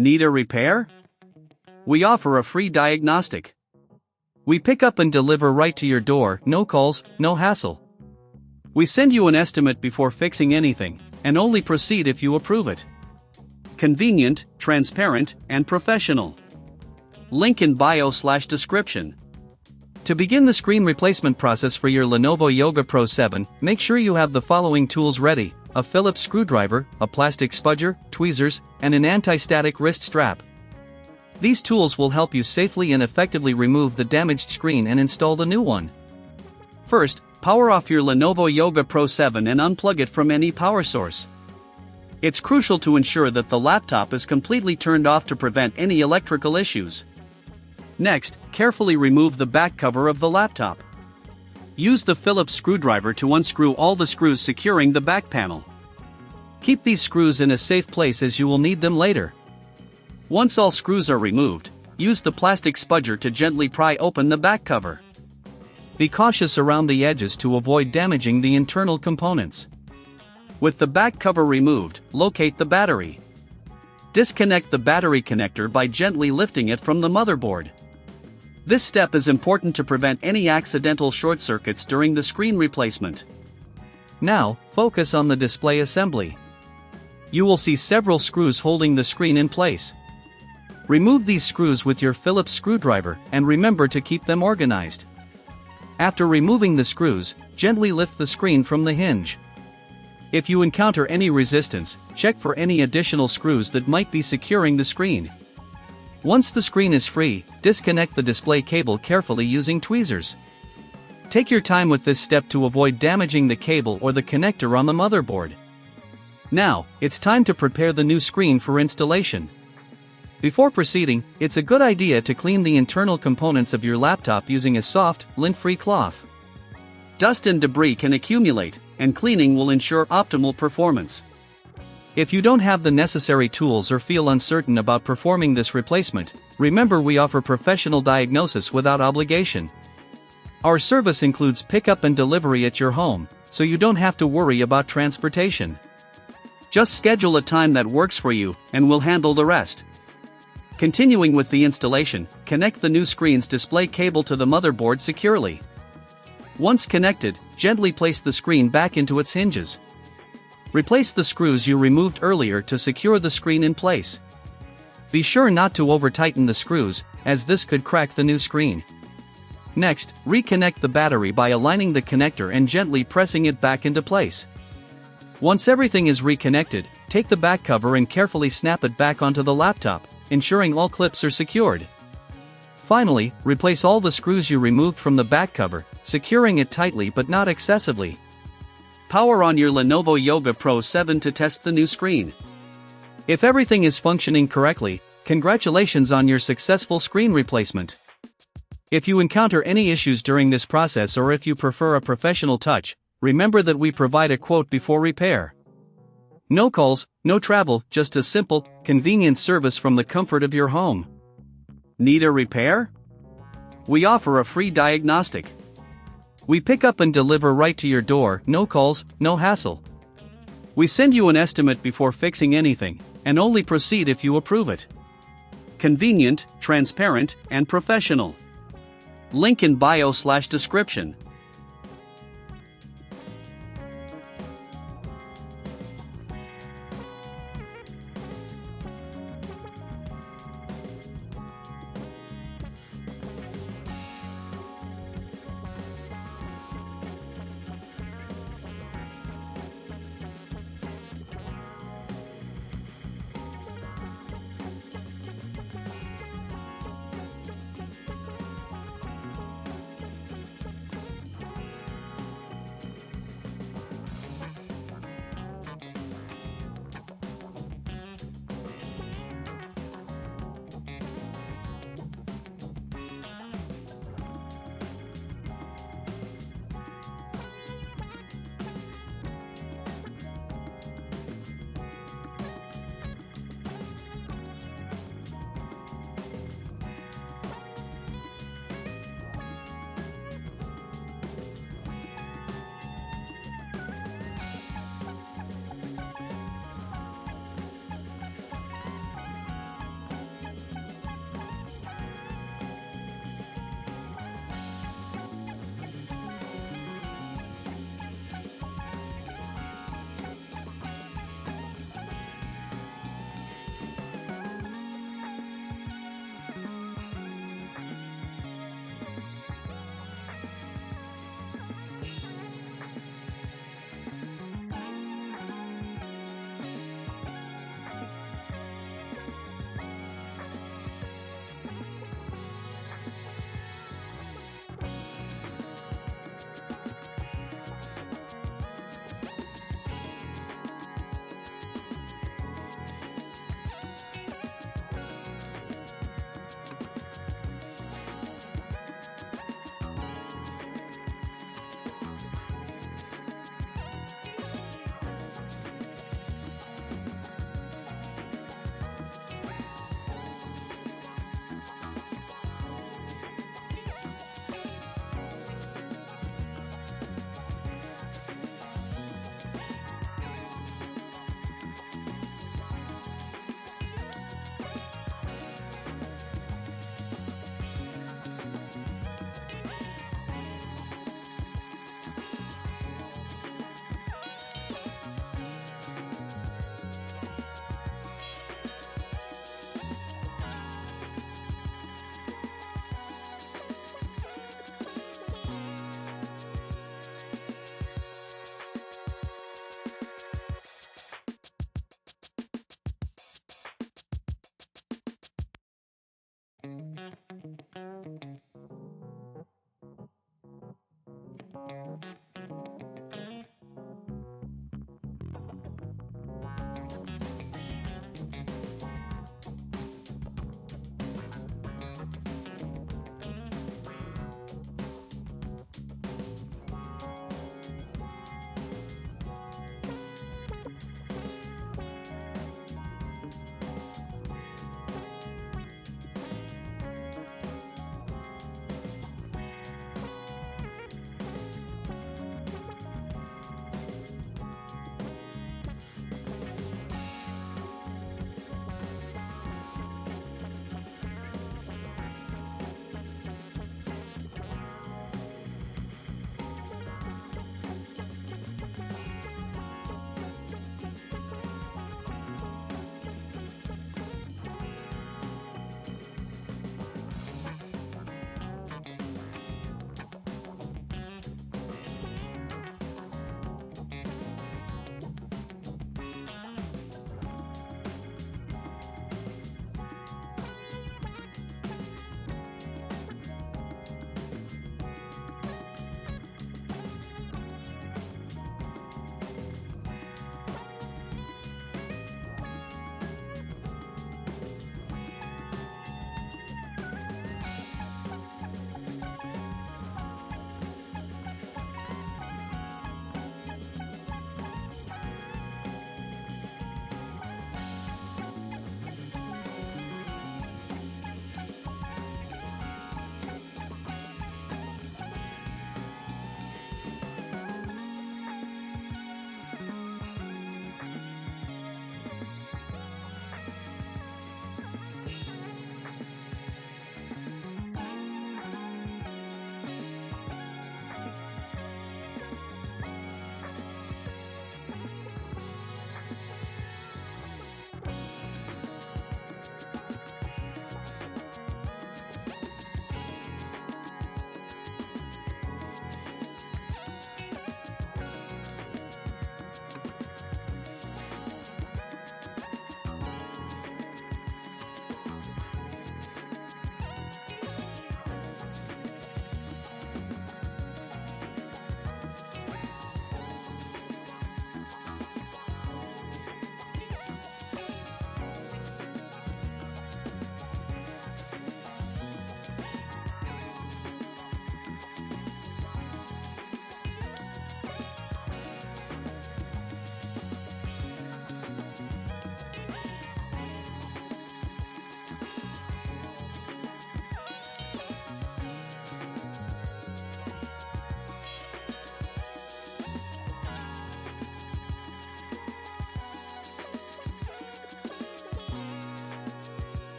Need a repair? We offer a free diagnostic. We pick up and deliver right to your door, no calls, no hassle. We send you an estimate before fixing anything, and only proceed if you approve it. Convenient, transparent, and professional. Link in bio/description. To begin the screen replacement process for your Lenovo Yoga Pro 7, make sure you have the following tools ready: a Phillips screwdriver, a plastic spudger, tweezers, and an anti-static wrist strap. These tools will help you safely and effectively remove the damaged screen and install the new one. First, power off your Lenovo Yoga Pro 7 and unplug it from any power source. It's crucial to ensure that the laptop is completely turned off to prevent any electrical issues. Next, carefully remove the back cover of the laptop. Use the Phillips screwdriver to unscrew all the screws securing the back panel. Keep these screws in a safe place as you will need them later. Once all screws are removed, use the plastic spudger to gently pry open the back cover. Be cautious around the edges to avoid damaging the internal components. With the back cover removed, locate the battery. Disconnect the battery connector by gently lifting it from the motherboard. This step is important to prevent any accidental short circuits during the screen replacement. Now, focus on the display assembly. You will see several screws holding the screen in place. Remove these screws with your Phillips screwdriver and remember to keep them organized. After removing the screws, gently lift the screen from the hinge. If you encounter any resistance, check for any additional screws that might be securing the screen. Once the screen is free, disconnect the display cable carefully using tweezers. Take your time with this step to avoid damaging the cable or the connector on the motherboard. Now, it's time to prepare the new screen for installation. Before proceeding, it's a good idea to clean the internal components of your laptop using a soft, lint-free cloth. Dust and debris can accumulate, and cleaning will ensure optimal performance. If you don't have the necessary tools or feel uncertain about performing this replacement, remember we offer professional diagnosis without obligation. Our service includes pickup and delivery at your home, so you don't have to worry about transportation. Just schedule a time that works for you, and we'll handle the rest. Continuing with the installation, connect the new screen's display cable to the motherboard securely. Once connected, gently place the screen back into its hinges. Replace the screws you removed earlier to secure the screen in place. Be sure not to over-tighten the screws, as this could crack the new screen. Next, reconnect the battery by aligning the connector and gently pressing it back into place. Once everything is reconnected, take the back cover and carefully snap it back onto the laptop, ensuring all clips are secured. Finally, replace all the screws you removed from the back cover, securing it tightly but not excessively. Power on your Lenovo Yoga Pro 7 to test the new screen. If everything is functioning correctly, congratulations on your successful screen replacement. If you encounter any issues during this process or if you prefer a professional touch, remember that we provide a quote before repair. No calls, no travel, just a simple, convenient service from the comfort of your home. Need a repair? We offer a free diagnostic. We pick up and deliver right to your door, no calls, no hassle. We send you an estimate before fixing anything, and only proceed if you approve it. Convenient, transparent, and professional. Link in bio/description.